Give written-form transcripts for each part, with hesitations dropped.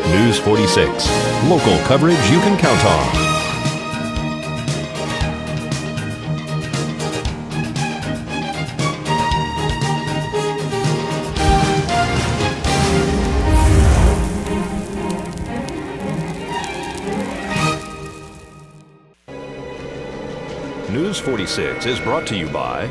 News 46, local coverage you can count on. News 46 is brought to you by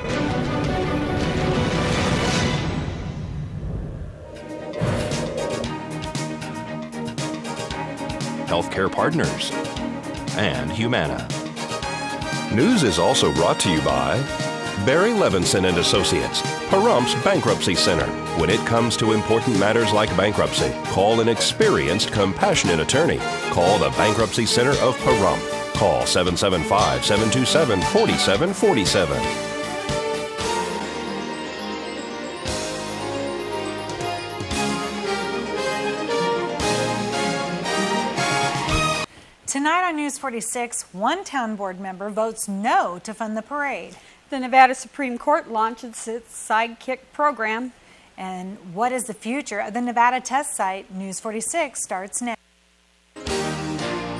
Healthcare Partners and Humana. News is also brought to you by Barry Levinson and Associates, Pahrump's Bankruptcy Center. When it comes to important matters like bankruptcy, call an experienced, compassionate attorney. Call the Bankruptcy Center of Pahrump. Call 775-727-4747. Tonight on News 46, one town board member votes no to fund the parade. The Nevada Supreme Court launches its sidekick program. And what is the future of the Nevada test site? News 46 starts now.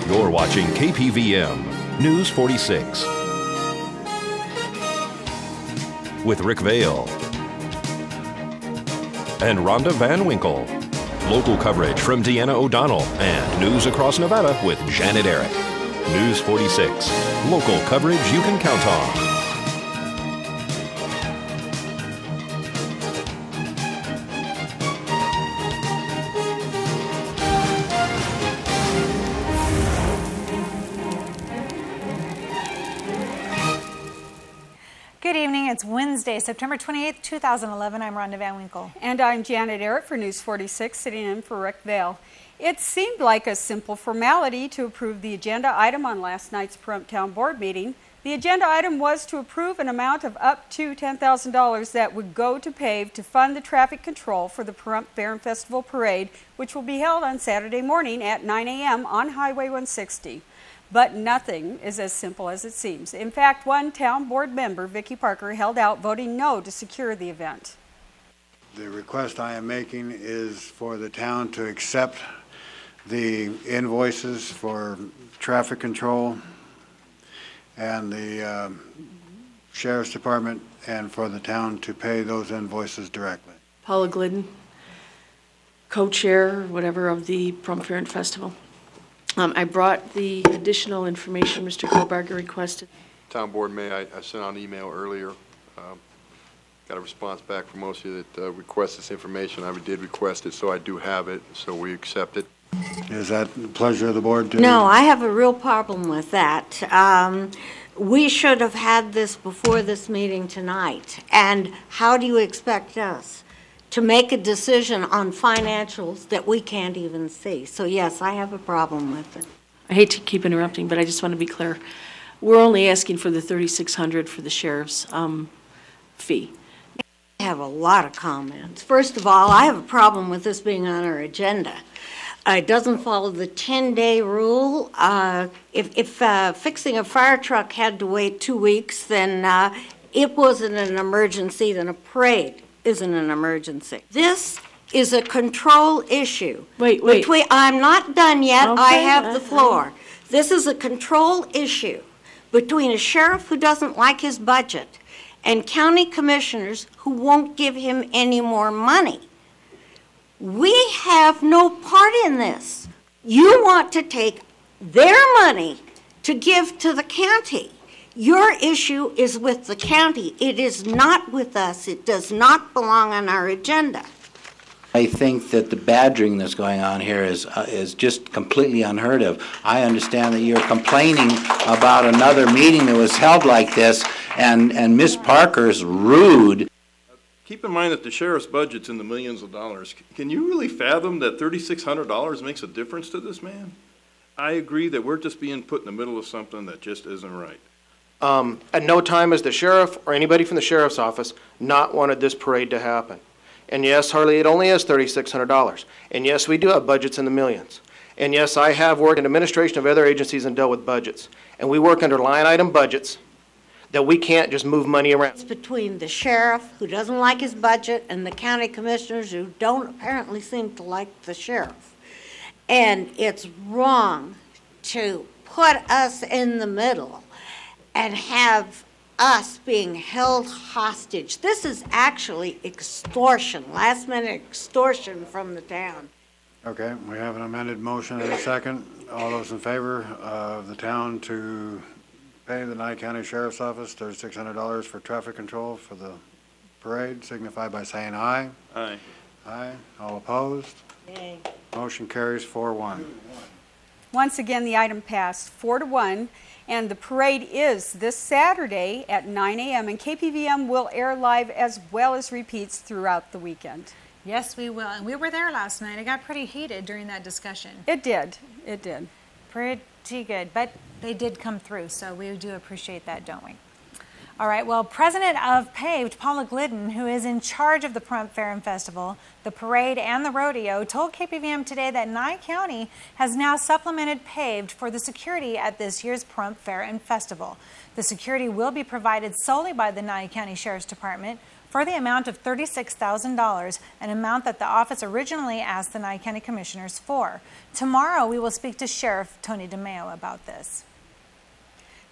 You're watching KPVM News 46 with Rick Vale and Rhonda Van Winkle. Local coverage from Deanna O'Donnell and news across Nevada with Janet Eric. News 46, local coverage you can count on. Good evening. It's Wednesday, September 28th, 2011. I'm Rhonda Van Winkle. And I'm Janet Eric for News 46, sitting in for Rick Vale. It seemed like a simple formality to approve the agenda item on last night's Pahrump Town Board meeting. The agenda item was to approve an amount of up to $10,000 that would go to PAVED to fund the traffic control for the Pahrump Fair Festival parade, which will be held on Saturday morning at 9 a.m. on Highway 160. But nothing is as simple as it seems. In fact, one town board member, Vicki Parker, held out voting no to secure the event. The request I am making is for the town to accept the invoices for traffic control and the Sheriff's Department, and for the town to pay those invoices directly. Paula Glidden, co-chair, whatever, of the Pahrump Fair Festival. I brought the additional information Mr. Kobarger requested. Town Board, I sent out an email earlier. Got a response back from most of you that request this information. I did request it, so I do have it, so we accept it. Is that the pleasure of the board? No, I have a real problem with that. We should have had this before this meeting tonight. And how do you expect us to make a decision on financials that we can't even see? So yes, I have a problem with it. I hate to keep interrupting, but I just want to be clear. We're only asking for the $3,600 for the sheriff's fee. I have a lot of comments. First of all, I have a problem with this being on our agenda. It doesn't follow the 10-day rule. If fixing a fire truck had to wait 2 weeks, then it wasn't an emergency, then a parade isn't an emergency. This is a control issue. Wait. I'm not done yet. Okay, I have the floor. This is a control issue between a sheriff who doesn't like his budget and county commissioners who won't give him any more money. We have no part in this. You want to take their money to give to the county. Your issue is with the county. It is not with us. It does not belong on our agenda. I think that the badgering that's going on here is just completely unheard of. I understand that you're complaining about another meeting that was held like this, and Ms. Parker's rude. Keep in mind that the sheriff's budget's in the millions of dollars. Can you really fathom that $3,600 makes a difference to this man? I agree that we're just being put in the middle of something that just isn't right. At no time has the sheriff or anybody from the sheriff's office not wanted this parade to happen. And yes, Harley, it only is $3,600. And yes, we do have budgets in the millions. And yes, I have worked in administration of other agencies and dealt with budgets. And we work under line item budgets that we can't just move money around. It's between the sheriff, who doesn't like his budget, and the county commissioners, who don't apparently seem to like the sheriff. And it's wrong to put us in the middle and have us being held hostage. This is actually extortion, last-minute extortion from the town. Okay, we have an amended motion and a second. All those in favor of the town to pay the Nye County Sheriff's Office $3,600 for traffic control for the parade, signify by saying aye. Aye. Aye. All opposed? Yay. Motion carries 4-1. Once again, the item passed 4-1, and the parade is this Saturday at 9 a.m. and KPVM will air live as well as repeats throughout the weekend. Yes, we will. And we were there last night. It got pretty heated during that discussion. It did. It did. Pretty good. But they did come through, so we do appreciate that, don't we? All right, well, President of PAVED, Paula Glidden, who is in charge of the Pahrump Fair and Festival, the parade, and the rodeo, told KPVM today that Nye County has now supplemented PAVED for the security at this year's Pahrump Fair and Festival. The security will be provided solely by the Nye County Sheriff's Department for the amount of $36,000, an amount that the office originally asked the Nye County Commissioners for. Tomorrow, we will speak to Sheriff Tony DeMeo about this.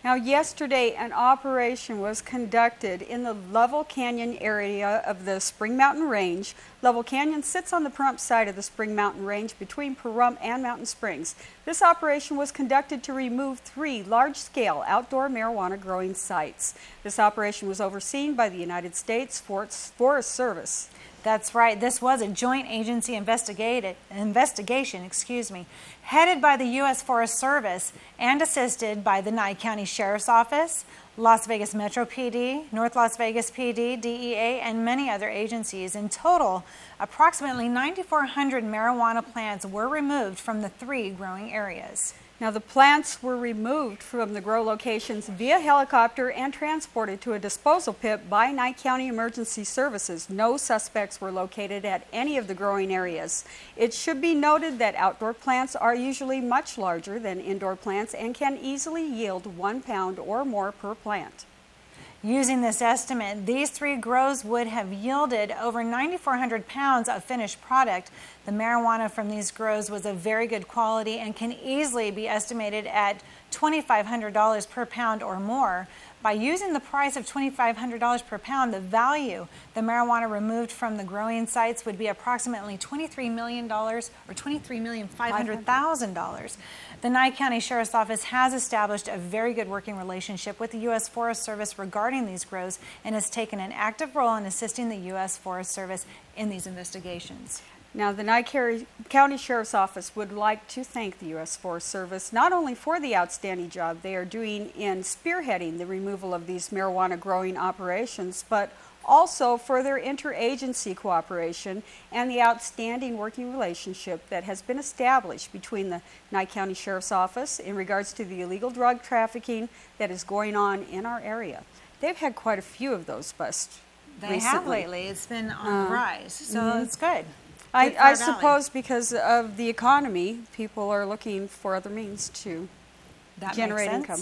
Now, yesterday, an operation was conducted in the Level Canyon area of the Spring Mountain Range. Level Canyon sits on the Pahrump side of the Spring Mountain Range between Pahrump and Mountain Springs. This operation was conducted to remove 3 large-scale outdoor marijuana growing sites. This operation was overseen by the United States Forest Service. That's right. This was a joint agency investigation, headed by the U.S. Forest Service and assisted by the Nye County Sheriff's Office, Las Vegas Metro PD, North Las Vegas PD, DEA, and many other agencies. In total, approximately 9,400 marijuana plants were removed from the 3 growing areas. Now, the plants were removed from the grow locations via helicopter and transported to a disposal pit by Nye County Emergency Services. No suspects were located at any of the growing areas. It should be noted that outdoor plants are usually much larger than indoor plants and can easily yield 1 pound or more per plant. Using this estimate, these 3 grows would have yielded over 9,400 pounds of finished product. The marijuana from these grows was of very good quality and can easily be estimated at $2,500 per pound or more. By using the price of $2,500 per pound, the value the marijuana removed from the growing sites would be approximately $23 million or $23,500,000. The Nye County Sheriff's Office has established a very good working relationship with the U.S. Forest Service regarding these grows and has taken an active role in assisting the U.S. Forest Service in these investigations. Now, the Nye County Sheriff's Office would like to thank the U.S. Forest Service not only for the outstanding job they are doing in spearheading the removal of these marijuana growing operations, but also for their interagency cooperation and the outstanding working relationship that has been established between the Nye County Sheriff's Office in regards to the illegal drug trafficking that is going on in our area. They've had quite a few of those busts recently. They have lately. It's been on the rise, so it's good. I suppose because of the economy, people are looking for other means to generate income.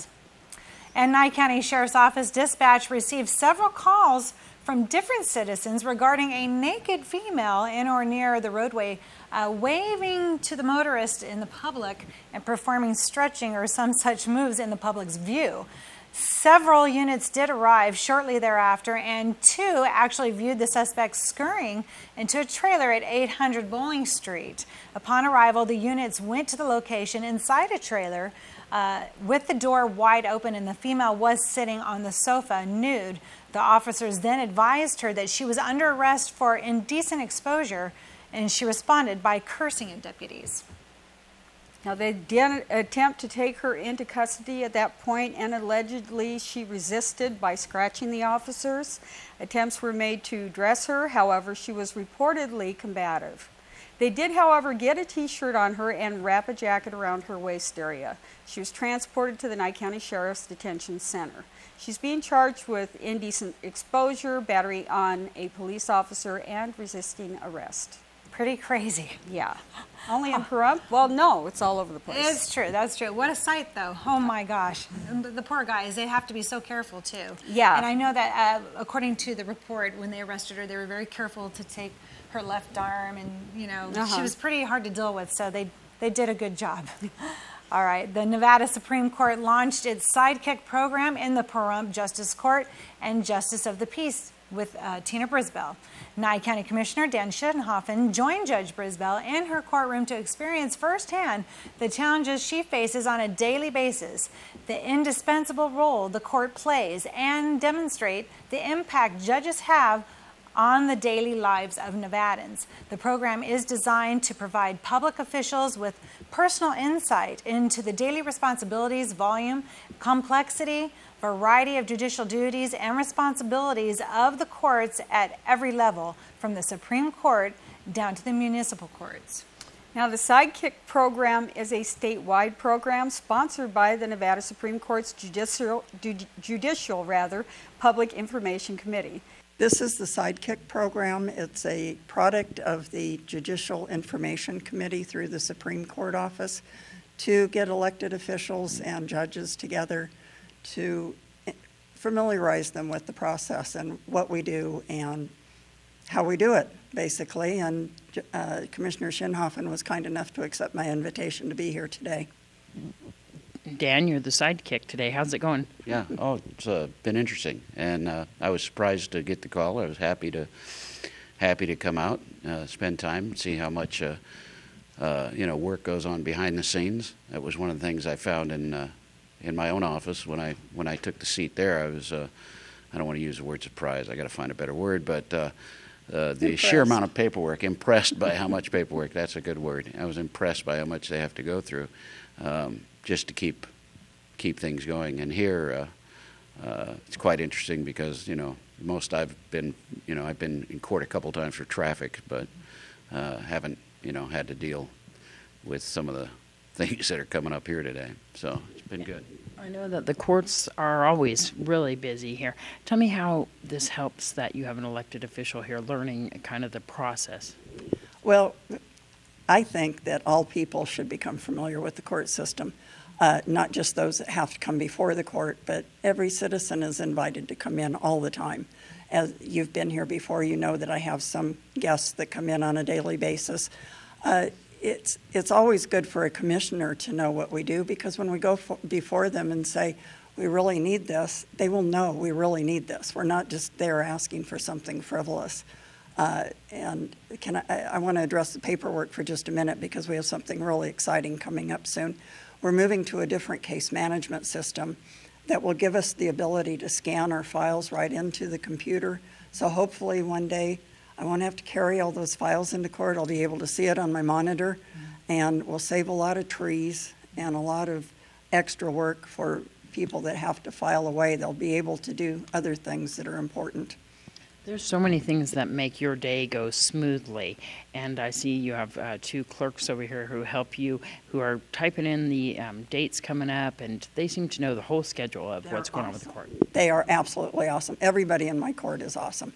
And Nye County Sheriff's Office dispatch received several calls from different citizens regarding a naked female in or near the roadway waving to the motorist in the public and performing stretching or some such moves in the public's view. Several units did arrive shortly thereafter, and 2 actually viewed the suspect scurrying into a trailer at 800 Bowling Street. Upon arrival, the units went to the location inside a trailer with the door wide open, and the female was sitting on the sofa nude. The officers then advised her that she was under arrest for indecent exposure, and she responded by cursing at deputies. Now, they did attempt to take her into custody at that point, and allegedly she resisted by scratching the officers. Attempts were made to dress her, however, she was reportedly combative. They did, however, get a T-shirt on her and wrap a jacket around her waist area. She was transported to the Nye County Sheriff's Detention Center. She's being charged with indecent exposure, battery on a police officer, and resisting arrest. Pretty crazy. Yeah. Only in Pahrump? Well, no, it's all over the place. It's true. That's true. What a sight, though. Oh, my gosh. The poor guys, they have to be so careful, too. Yeah. And I know that, according to the report, when they arrested her, they were very careful to take her left arm, and, you know, she was pretty hard to deal with, so they They did a good job. All right, the Nevada Supreme Court launched its sidekick program in the Pahrump Justice Court and Justice of the Peace with Tina Brisbell. Nye County Commissioner Dan Shinhoffen joined Judge Brisbell in her courtroom to experience firsthand the challenges she faces on a daily basis, the indispensable role the court plays, and demonstrate the impact judges have on the daily lives of Nevadans. The program is designed to provide public officials with personal insight into the daily responsibilities, volume, complexity, variety of judicial duties and responsibilities of the courts at every level, from the Supreme Court down to the municipal courts. Now, the Sidekick program is a statewide program sponsored by the Nevada Supreme Court's Judicial Public Information Committee. This is the Sidekick program. It's a product of the Judicial Information Committee through the Supreme Court office to get elected officials and judges together to familiarize them with the process and what we do and how we do it, basically. And Commissioner Shinhoffen was kind enough to accept my invitation to be here today. Dan, you're the sidekick today. How's it going? Yeah, it's been interesting, and I was surprised to get the call. I was happy to come out, spend time, see how much work goes on behind the scenes. That was one of the things I found in my own office when I took the seat there. I was I don't want to use the word surprise. I got to find a better word, but the sheer amount of paperwork. Impressed by how much paperwork. That's a good word. I was impressed by how much they have to go through. Just to keep things going. And here, it's quite interesting because I've been in court a couple times for traffic, but haven't had to deal with some of the things that are coming up here today. So it's been good. I know that the courts are always really busy here. Tell me how this helps that you have an elected official here learning kind of the process. Well, I think that all people should become familiar with the court system, not just those that have to come before the court, but every citizen is invited to come in all the time. As you've been here before, you know that I have some guests that come in on a daily basis. It's always good for a commissioner to know what we do, because when we go before them and say, we really need this, they will know we really need this. We're not just there asking for something frivolous. And I want to address the paperwork for just a minute because we have something really exciting coming up soon. We're moving to a different case management system that will give us the ability to scan our files right into the computer. So hopefully one day I won't have to carry all those files into court. I'll be able to see it on my monitor, and we'll save a lot of trees and a lot of extra work for people that have to file away. They'll be able to do other things that are important. There's so many things that make your day go smoothly, and I see you have two clerks over here who help you, who are typing in the dates coming up, and they seem to know the whole schedule of what's going on with the court. They are absolutely awesome. Everybody in my court is awesome.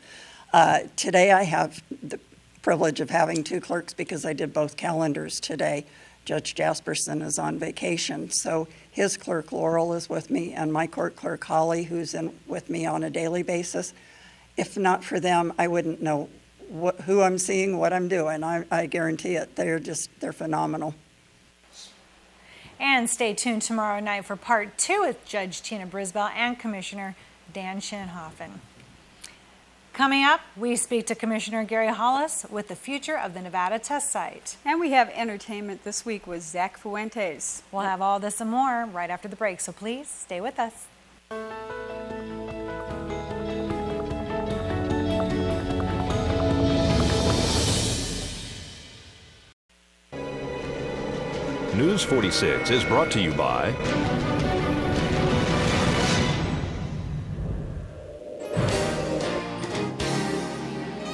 Today I have the privilege of having two clerks because I did both calendars today. Judge Jasperson is on vacation, so his clerk Laurel is with me, and my court clerk Holly, who's with me on a daily basis. If not for them, I wouldn't know who I'm seeing, what I'm doing. I guarantee it. They're phenomenal. And stay tuned tomorrow night for part 2 with Judge Tina Brisbell and Commissioner Dan Shinhoffen. Coming up, we speak to Commissioner Gary Hollis with the future of the Nevada test site. And we have entertainment this week with Zach Fuentes. We'll have all this and more right after the break, so please stay with us. News 46 is brought to you by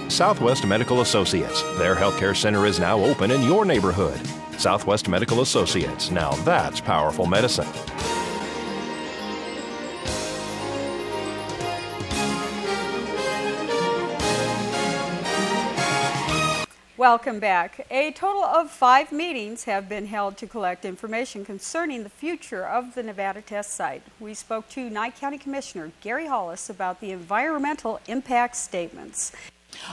Southwest Medical Associates. Their healthcare center is now open in your neighborhood. Southwest Medical Associates. Now that's powerful medicine. Welcome back. A total of 5 meetings have been held to collect information concerning the future of the Nevada test site. We spoke to Nye County Commissioner Gary Hollis about the environmental impact statements.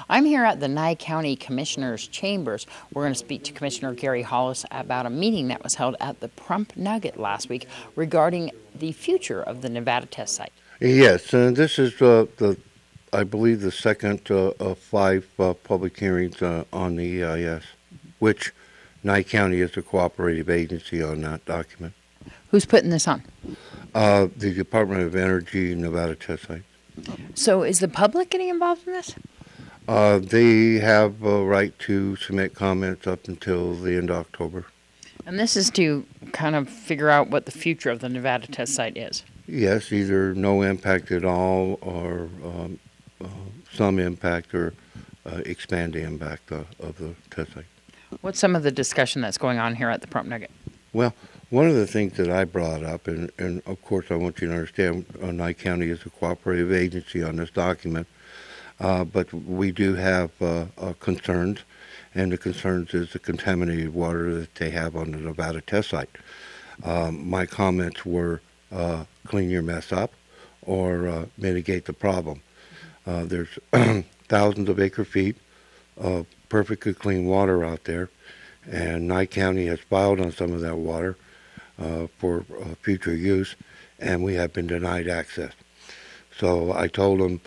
I'm here at the Nye County Commissioner's Chambers. We're going to speak to Commissioner Gary Hollis about a meeting that was held at the Pahrump Nugget last week regarding the future of the Nevada test site. Yes, and this is I believe the second of 5 public hearings on the EIS, which Nye County is a cooperative agency on that document. Who's putting this on? The Department of Energy Nevada test site. So is the public getting involved in this? They have a right to submit comments up until the end of October. And this is to kind of figure out what the future of the Nevada test site is? Yes, either no impact at all or some impact or expand the impact of the test site. What's some of the discussion that's going on here at the Pahrump Nugget? Well, one of the things that I brought up, and of course I want you to understand, Nye County is a cooperative agency on this document, but we do have concerns, and the concerns is the contaminated water that they have on the Nevada test site. My comments were clean your mess up or mitigate the problem. There's thousands of acre feet of perfectly clean water out there, and Nye County has filed on some of that water for future use, and we have been denied access. So I told them,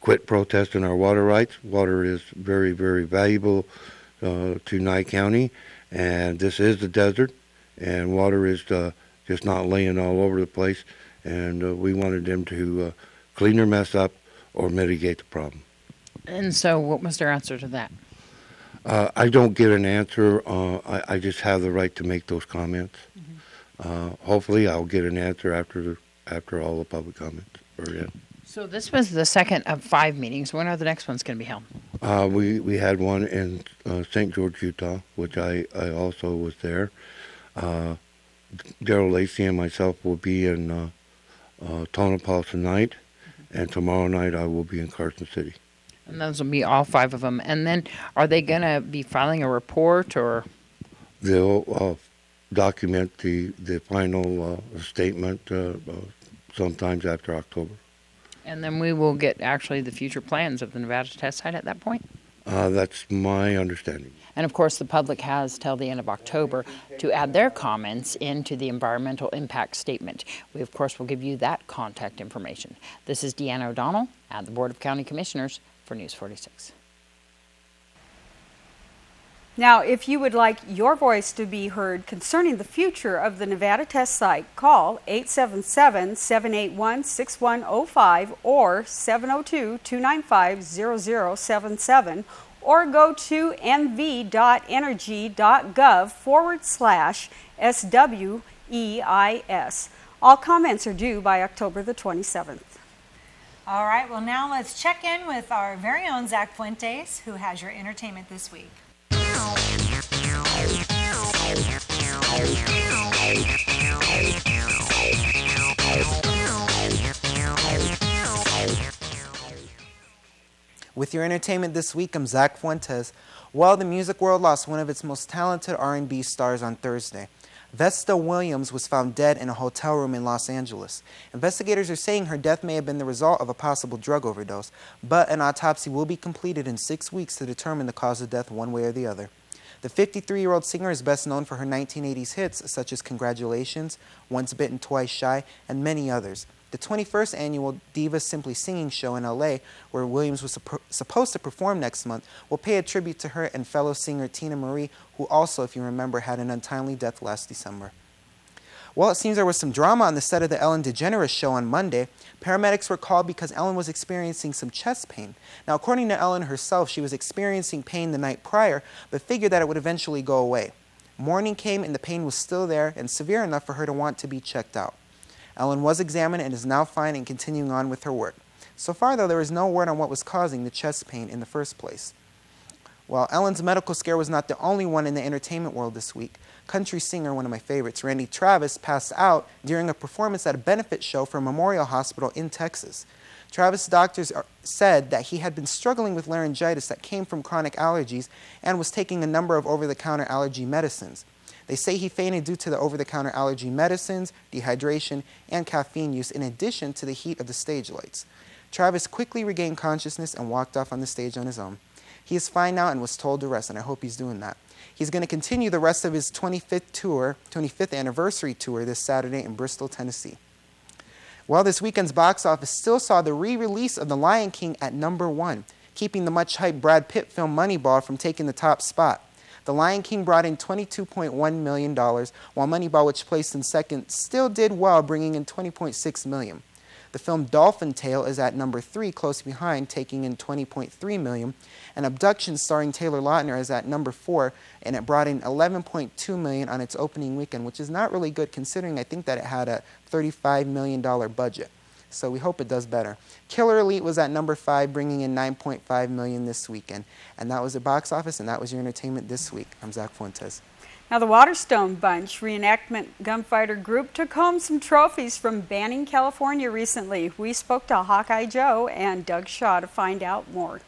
quit protesting our water rights. Water is very, very valuable to Nye County, and this is the desert, and water is just not laying all over the place, and we wanted them to clean their mess up or mitigate the problem. And so what was their answer to that? I don't get an answer. I just have the right to make those comments. Hopefully I'll get an answer after all the public comments are in. So this was the second of 5 meetings. When are the next ones going to be held? We had one in St. George, Utah, which I also was there. Daryl Lacey and myself will be in Tonopah tonight, and tomorrow night I will be in Carson City. And those will be all 5 of them. And then are they going to be filing a report, or? They'll document the final statement sometimes after October. And then we will get actually the future plans of the Nevada test site at that point? That's my understanding. And of course, the public has till the end of October to add their comments into the environmental impact statement. We, of course, will give you that contact information. This is Deanna O'Donnell at the Board of County Commissioners for News 46. Now, if you would like your voice to be heard concerning the future of the Nevada test site, call 877-781-6105 or 702-295-0077 or go to nv.energy.gov/SWEIS. All comments are due by October the 27th. All right, well now let's check in with our very own Zach Fuentes, who has your entertainment this week. With your entertainment this week, I'm Zach Fuentes. Well, the music world lost one of its most talented R&B stars on Thursday. Vesta Williams was found dead in a hotel room in Los Angeles. Investigators are saying her death may have been the result of a possible drug overdose, but an autopsy will be completed in 6 weeks to determine the cause of death one way or the other. The 53-year-old singer is best known for her 1980s hits such as Congratulations, Once Bitten, Twice Shy, and many others. The 21st annual Diva Simply Singing show in LA, where Williams was supposed to perform next month, will pay a tribute to her and fellow singer Tina Marie, who also, if you remember, had an untimely death last December. Well, it seems there was some drama on the set of the Ellen DeGeneres show on Monday. Paramedics were called because Ellen was experiencing some chest pain. Now, according to Ellen herself, she was experiencing pain the night prior, but figured that it would eventually go away. Morning came and the pain was still there and severe enough for her to want to be checked out. Ellen was examined and is now fine and continuing on with her work. So far, though, there is no word on what was causing the chest pain in the first place. Well, Ellen's medical scare was not the only one in the entertainment world this week. Country singer, one of my favorites, Randy Travis, passed out during a performance at a benefit show for Memorial Hospital in Texas. Travis' doctors said that he had been struggling with laryngitis that came from chronic allergies and was taking a number of over-the-counter allergy medicines. They say he fainted due to the over-the-counter allergy medicines, dehydration, and caffeine use in addition to the heat of the stage lights. Travis quickly regained consciousness and walked off on the stage on his own. He is fine now and was told to rest, and I hope he's doing that. He's going to continue the rest of his 25th anniversary tour this Saturday in Bristol, Tennessee. Well, this weekend's box office still saw the re-release of The Lion King at #1, keeping the much-hyped Brad Pitt film Moneyball from taking the top spot. The Lion King brought in $22.1 million, while Moneyball, which placed in second, still did well, bringing in $20.6 million. The film Dolphin Tale is at #3, close behind, taking in $20.3 million. And Abduction, starring Taylor Lautner, is at #4, and it brought in $11.2 million on its opening weekend, which is not really good considering I think that it had a $35 million budget. So we hope it does better. Killer Elite was at #5, bringing in $9.5 million this weekend. And that was the box office, and that was your entertainment this week. I'm Zach Fuentes. Now, the Waterstone Bunch reenactment gunfighter group took home some trophies from Banning, California recently. We spoke to Hawkeye Joe and Doug Shaw to find out more.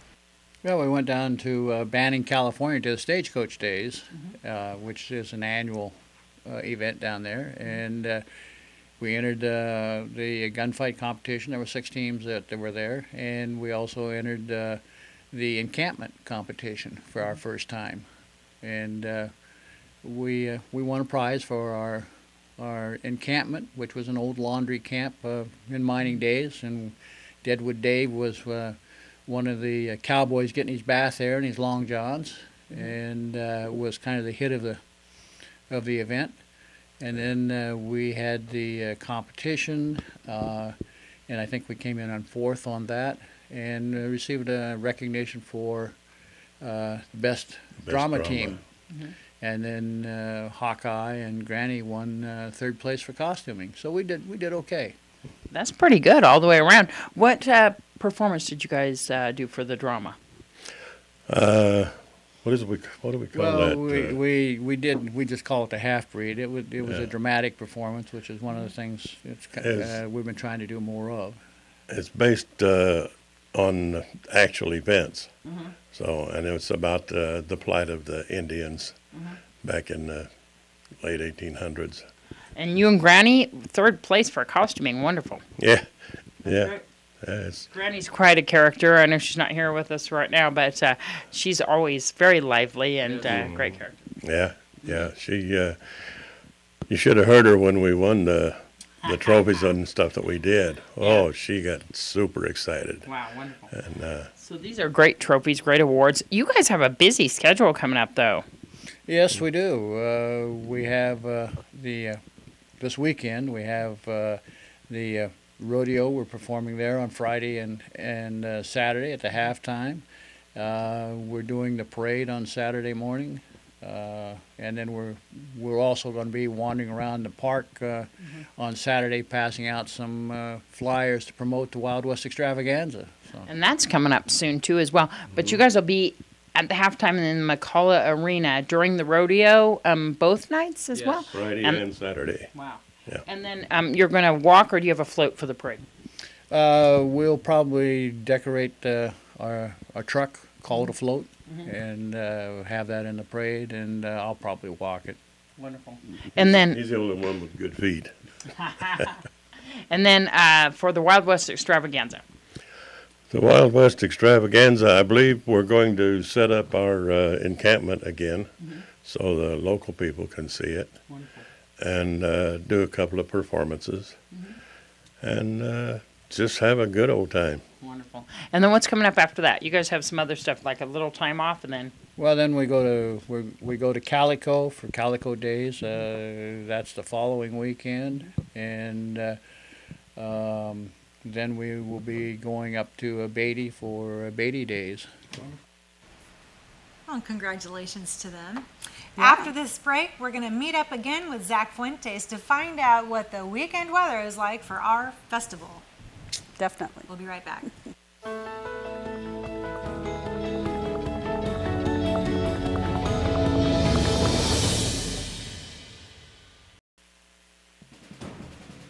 Well, we went down to Banning, California to the Stagecoach Days, which is an annual event down there. And we entered the gunfight competition. There were 6 teams that were there. And we also entered the encampment competition for our first time. And we won a prize for our encampment, which was an old laundry camp in mining days. And Deadwood Dave was one of the cowboys getting his bath there in his long johns, and was kind of the hit of the event. And then we had the competition, and I think we came in on 4th on that, and received a recognition for best drama team. And then Hawkeye and Granny won 3rd place for costuming. So we did okay. That's pretty good all the way around. What performance did you guys do for the drama? What do we call that? We just call it the half breed. It was a dramatic performance, which is one of the things we've been trying to do more of. It's based on actual events. So, and it's about the plight of the Indians back in the late 1800s. And you and Granny, 3rd place for costuming. Wonderful. Yeah. Granny's quite a character. I know she's not here with us right now, but she's always very lively and great character. Yeah. She. You should have heard her when we won the trophies and stuff that we did. Oh, she got super excited. Wow, wonderful. And so these are great trophies, great awards. You guys have a busy schedule coming up, though. Yes, we do. We have this weekend. We have the rodeo. We're performing there on Friday and Saturday at the halftime. We're doing the parade on Saturday morning, and then we're also going to be wandering around the park on Saturday, passing out some flyers to promote the Wild West Extravaganza. So. And that's coming up soon too, as well. But you guys will be at the halftime in the McCullough Arena during the rodeo, both nights as well. Friday and Saturday. Wow. Yeah. And then you're going to walk, or do you have a float for the parade? We'll probably decorate our truck, call it a float, and have that in the parade, and I'll probably walk it. Wonderful. And then he's the only one with good feet. And then for the Wild West Extravaganza. The Wild West Extravaganza, I believe we're going to set up our encampment again so the local people can see it. Wonderful. And do a couple of performances and just have a good old time. Wonderful. And then what's coming up after that? You guys have some other stuff, like a little time off, and then... Well, then we go to Calico for Calico Days. That's the following weekend. And then we will be going up to Beatty for Beatty Days. Well, congratulations to them. Yeah. After this break, we're going to meet up again with Zach Fuentes to find out what the weekend weather is like for our festival. Definitely. We'll be right back.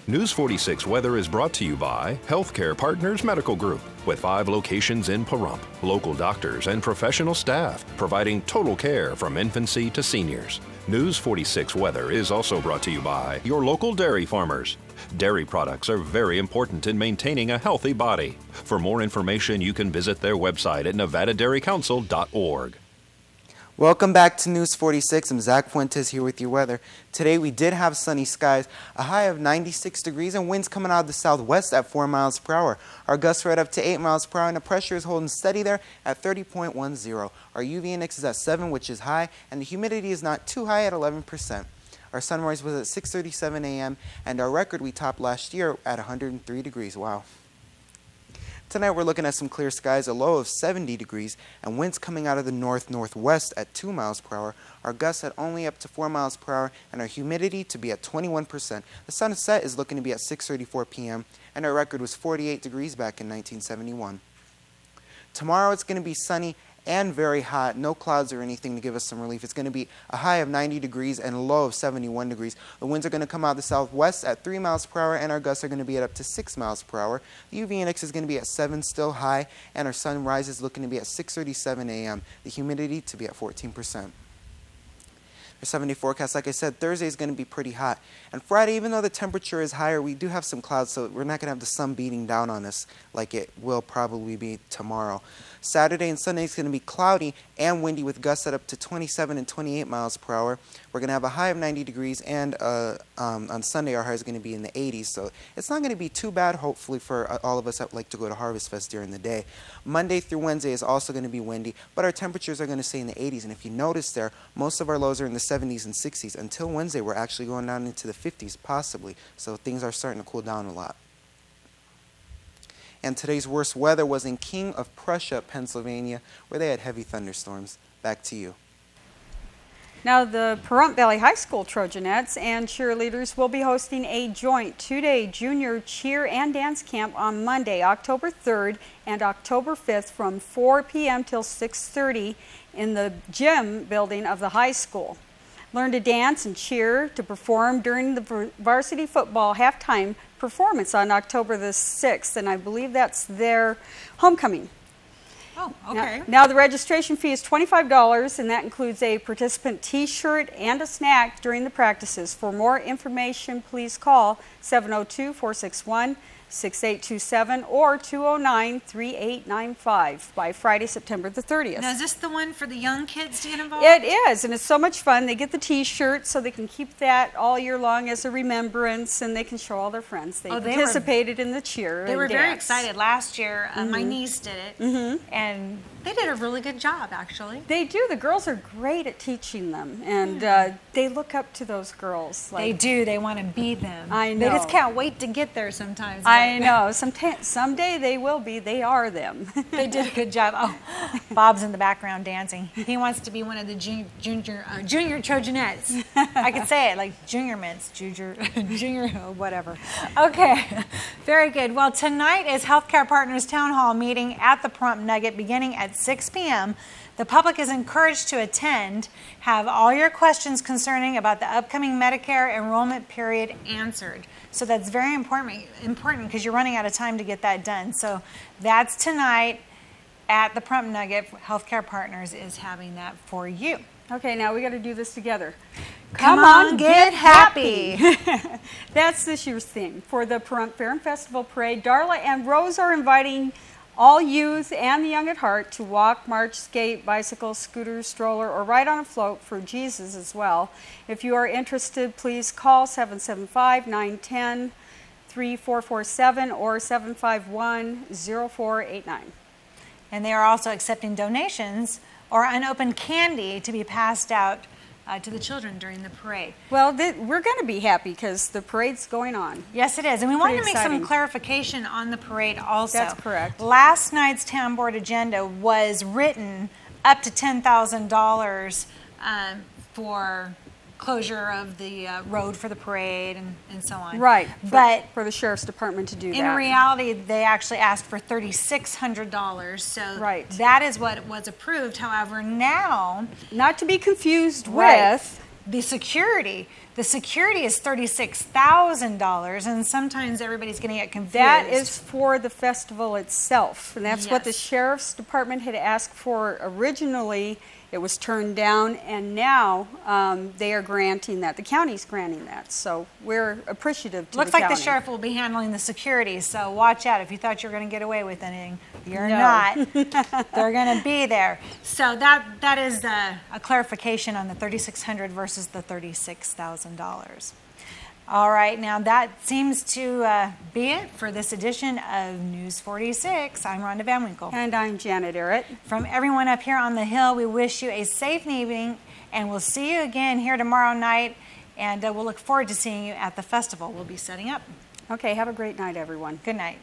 News 46 Weather is brought to you by Healthcare Partners Medical Group, with 5 locations in Pahrump, local doctors and professional staff providing total care from infancy to seniors. News 46 Weather is also brought to you by your local dairy farmers. Dairy products are very important in maintaining a healthy body. For more information, you can visit their website at nevadadairycouncil.org. Welcome back to News 46. I'm Zach Fuentes here with your weather. Today we did have sunny skies, a high of 96 degrees, and winds coming out of the southwest at 4 miles per hour. Our gusts are up to 8 miles per hour, and the pressure is holding steady there at 30.10. Our UV index is at 7, which is high, and the humidity is not too high at 11%. Our sunrise was at 6:37 a.m., and our record we topped last year at 103 degrees. Wow. Tonight we're looking at some clear skies, a low of 70 degrees, and winds coming out of the north-northwest at 2 miles per hour. Our gusts at only up to 4 miles per hour, and our humidity to be at 21%. The sunset is looking to be at 6:34 p.m., and our record was 48 degrees back in 1971. Tomorrow it's going to be sunny and very hot, no clouds or anything to give us some relief. It's going to be a high of 90 degrees and a low of 71 degrees. The winds are going to come out of the southwest at 3 miles per hour, and our gusts are going to be at up to 6 miles per hour. The UV index is going to be at 7, still high, and our sunrise is looking to be at 6:37 a.m. The humidity to be at 14%. The 7-day forecast, like I said, Thursday is going to be pretty hot. And Friday, even though the temperature is higher, we do have some clouds, so we're not going to have the sun beating down on us like it will probably be tomorrow. Saturday and Sunday is going to be cloudy and windy with gusts at up to 27 and 28 miles per hour. We're going to have a high of 90 degrees, and on Sunday our high is going to be in the 80s. So it's not going to be too bad, hopefully, for all of us that like to go to Harvest Fest during the day. Monday through Wednesday is also going to be windy, but our temperatures are going to stay in the 80s. And if you notice there, most of our lows are in the 70s and 60s. Until Wednesday, we're actually going down into the 50s, possibly. So things are starting to cool down a lot. And today's worst weather was in King of Prussia, Pennsylvania, where they had heavy thunderstorms. Back to you. Now, the Pahrump Valley High School Trojanettes and cheerleaders will be hosting a joint 2-day junior cheer and dance camp on Monday, October 3rd and October 5th from 4 p.m. till 6:30 in the gym building of the high school. Learn to dance and cheer to perform during the varsity football halftime performance on October the 6th, and I believe that's their homecoming. Oh, okay. Now the registration fee is $25, and that includes a participant t-shirt and a snack during the practices. For more information, please call 702-461-6827 or 209-3895 by Friday, September the 30th. Now, is this the one for the young kids to get involved? It is, and it's so much fun. They get the t-shirt so they can keep that all year long as a remembrance, and they can show all their friends. They participated in the cheer. They were dance. very excited last year. My niece did it, and they did a really good job, actually. They do. The girls are great at teaching them, and they look up to those girls. They do. They want to be them. I know. They just can't wait to get there sometimes. I know. Someday they will be. They are them. They did a good job. Oh, Bob's in the background dancing. He wants to be one of the junior Trojanettes. I could say it like junior mints, junior, whatever. Okay, very good. Well, tonight is Healthcare Partners Town Hall meeting at the Pahrump Nugget beginning at 6 p.m. The public is encouraged to attend. Have all your questions concerning about the upcoming Medicare enrollment period answered. So that's very important because you're running out of time to get that done. So that's tonight at the Pahrump Nugget. Healthcare Partners is having that for you. Okay, now we got to do this together. Come on, get happy. That's this year's theme for the Pahrump Fair Festival Parade. Darla and Rose are inviting all youth and the young at heart to walk, march, skate, bicycle, scooter, stroller, or ride on a float for Jesus as well. If you are interested, please call 775-910-3447 or 751-0489. And they are also accepting donations or unopened candy to be passed out to the children during the parade. Well, we're going to be happy because the parade's going on. Yes, it is. And we wanted to make some clarification on the parade also. That's correct. Last night's town board agenda was written up to $10,000 for closure of the road for the parade and so on. Right, but for the Sheriff's Department to do that. In reality, they actually asked for $3,600, so that is what was approved. However, now... Not to be confused with the security is $36,000, and sometimes everybody's getting it confused. That is for the festival itself, and that's what the Yes. Sheriff's Department had asked for originally. It was turned down, and now they are granting that. The county's granting that, so we're appreciative to Looks the like county. the sheriff will be handling the security, so watch out. If you thought you were going to get away with anything, you're No. not. They're going to be there. So that is a clarification on the $3,600 versus the $36,000. All right, now that seems to be it for this edition of News 46. I'm Rhonda Van Winkle. And I'm Janet Arrett. From everyone up here on the Hill, we wish you a safe evening, and we'll see you again here tomorrow night, and we'll look forward to seeing you at the festival we'll be setting up. Okay, have a great night, everyone. Good night.